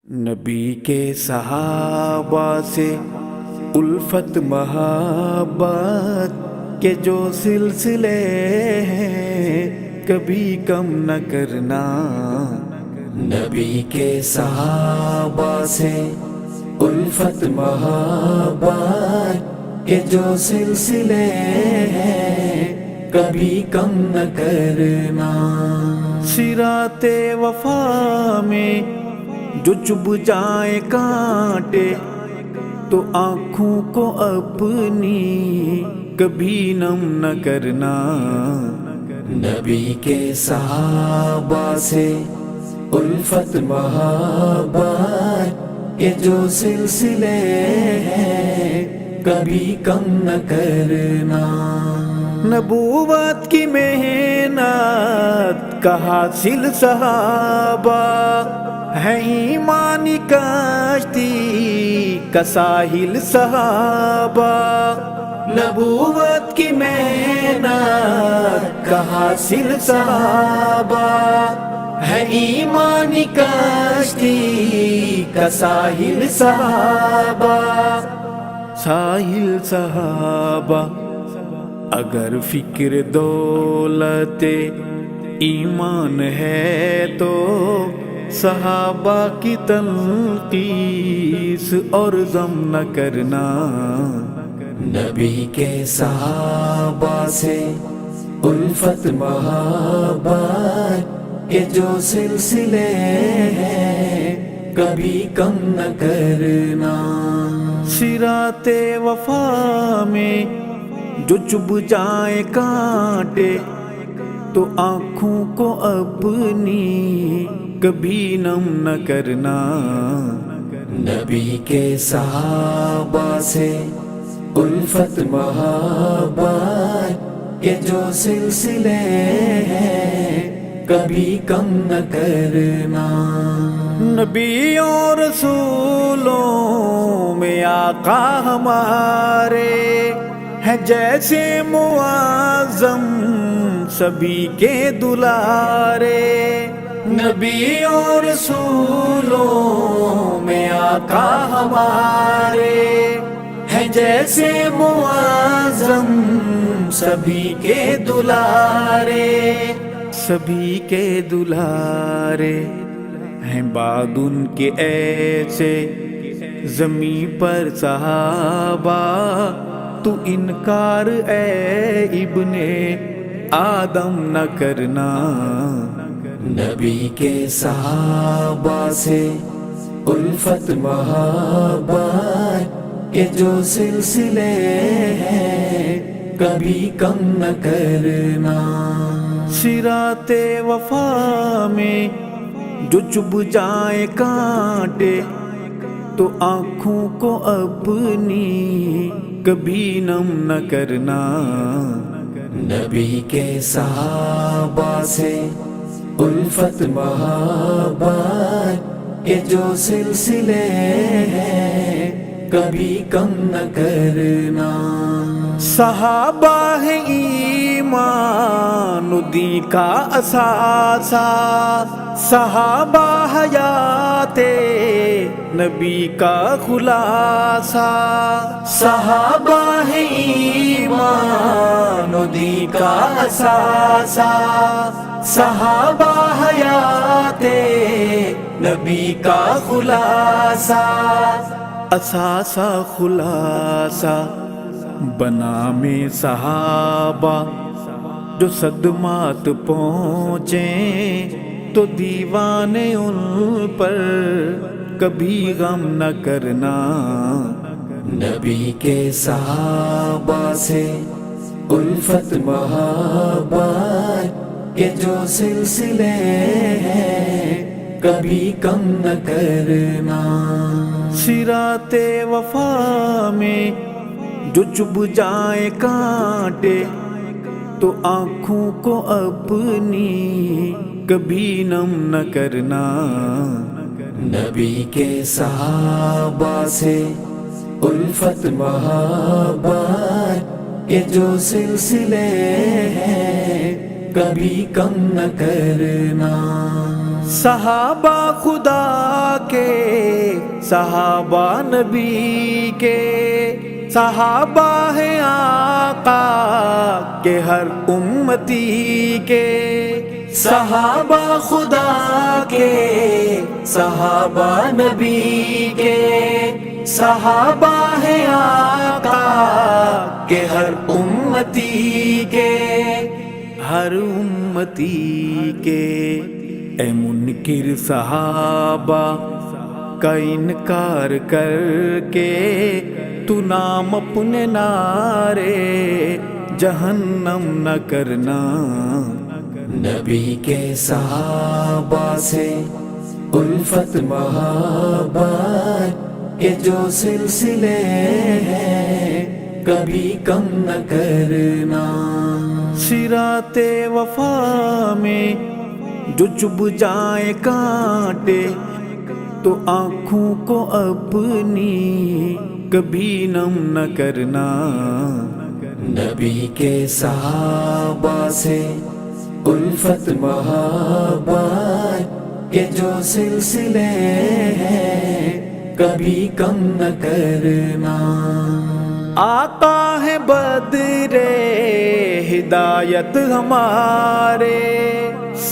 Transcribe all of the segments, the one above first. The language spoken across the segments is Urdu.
نبی کے صحابہ سے الفت محبت کے جو سلسلے ہیں کبھی کم نہ کرنا۔ نبی کے صحابہ سے الفت محبت کے جو سلسلے ہیں کبھی کم نہ کرنا۔ صراط وفا میں جو چبھ جائے کانٹے تو آنکھوں کو اپنی کبھی نم نہ کرنا۔ نبی کے صحابہ سے الفت محبت کے جو سلسلے ہیں کبھی کم نہ کرنا۔ نبوت کی محنت کا حاصل صحابہ ہے، ایمانی کشتی کا ساحل صحابہ۔ نبوت کی محنت کا حاصل صحابہ ہے، ایمانی کشتی کا ساحل صحابہ۔ ساحل صحابہ اگر فکر دولت ایمان ہے تو صحابہ کی تنقیس اور ذم نہ کرنا۔ نبی کے صحابہ سے الفت محبت کے جو سلسلے ہیں کبھی کم نہ کرنا۔ صراط وفا میں جو چبھ جائے کانٹے تو آنکھوں کو اپنی کبھی نم نہ کرنا۔ نبی کے صحابہ سے الفت محبت کے جو سلسلے ہیں کبھی کم نہ کرنا۔ نبیوں رسولوں میں آقا ہمارے ہیں جیسے معظم سبھی کے دلارے۔ نبیوں رسولوں میں آقا ہمارے ہیں جیسے معظم سبھی کے دلارے۔ سبھی کے دلارے ہیں بعد ان کے ایسے زمیں پر صحابہ، تو انکار اے ابن آدم نہ کرنا۔ نبی کے صحابہ سے الفت محبت کے جو سلسلے ہیں کبھی کم نہ کرنا۔ صراط وفا میں جو چبھ جائے کانٹے تو آنکھوں کو اپنی کبھی نم نہ کرنا۔ نبی کے صحابہ سے الفت محبت کے جو سلسلے ہیں کبھی کم نہ کرنا۔ صحابہ ہے ایمان و دین کا اثاثہ، صحابہ حیات نبی کا خلاصہ۔ صحابہ ہے ایمان و دین کا اثاثہ، صحابہ حیات نبی کا خلاصہ۔ اثاثہ خلاصہ بنا میں صحابہ جو صدمات پہنچیں تو دیوانے ان پر کبھی غم نہ کرنا۔ نبی کے صحابہ سے الفت محبت کے جو سلسلے ہیں کبھی کم نہ کرنا۔ صراط وفا میں جو چبھ جائے کانٹے تو آنکھوں کو اپنی کبھی نم نہ کرنا۔ نبی کے صحابہ سے الفت محبت کے جو سلسلے ہیں کبھی کم نہ کرنا۔ صحابہ خدا کے صحابہ نبی کے، صحابہ ہیں آقا کے ہر امتی کے، صحابہ خدا کے، صحابہ نبی کے، صحابہ ہیں آقا کے ہر امتی کے، ہر امتی کے۔ اے منکر صحابہ کا انکار کر کے، تو نام اپنے نعرے جہنم نہ کرنا۔ نبی کے صحابہ سے الفت محبت کے جو سلسلے ہیں کبھی کم نہ کرنا۔ صراط وفا میں جو چبھ جائے کانٹے، تو آنکھوں کو اپنی کبھی نم نہ کرنا۔ نبی کے صحابہ سے الفت محبت کے جو سلسلے ہیں کبھی کم نہ کرنا۔ آقا ہے بدر ہدایت ہمارے،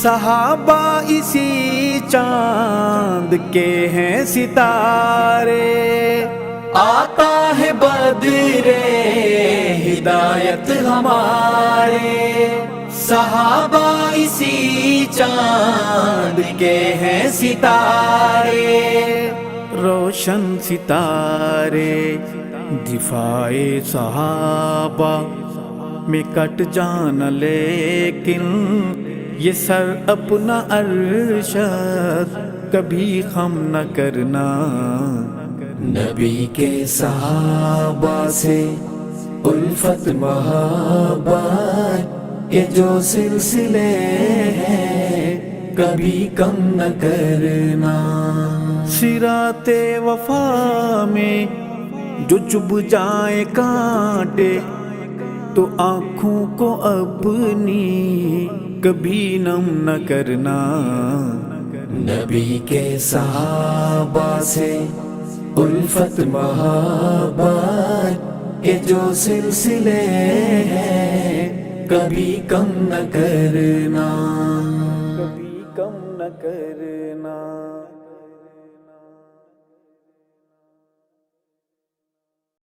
صحابہ اسی چاند کے ہیں ستارے۔ آقا ہے بدر ہدایت ہمارے، صحابہ اسی چاند کے ہیں ستارے۔ روشن ستارے دفاع صحابہ میں کٹ جانا، لیکن یہ سر اپنا ارشد کبھی خم نہ کرنا۔ نبی کے صحابہ سے الفت محبت کے جو سلسلے ہیں کبھی کم نہ کرنا۔ صراط وفا میں جو چبھ جائے کانٹے، تو آنکھوں کو اپنی کبھی نم نہ کرنا۔ نبی کے صحابہ سے الفت محبت کے جو سلسلے ہیں کبھی کم نہ کرنا، کبھی کم نہ کرنا۔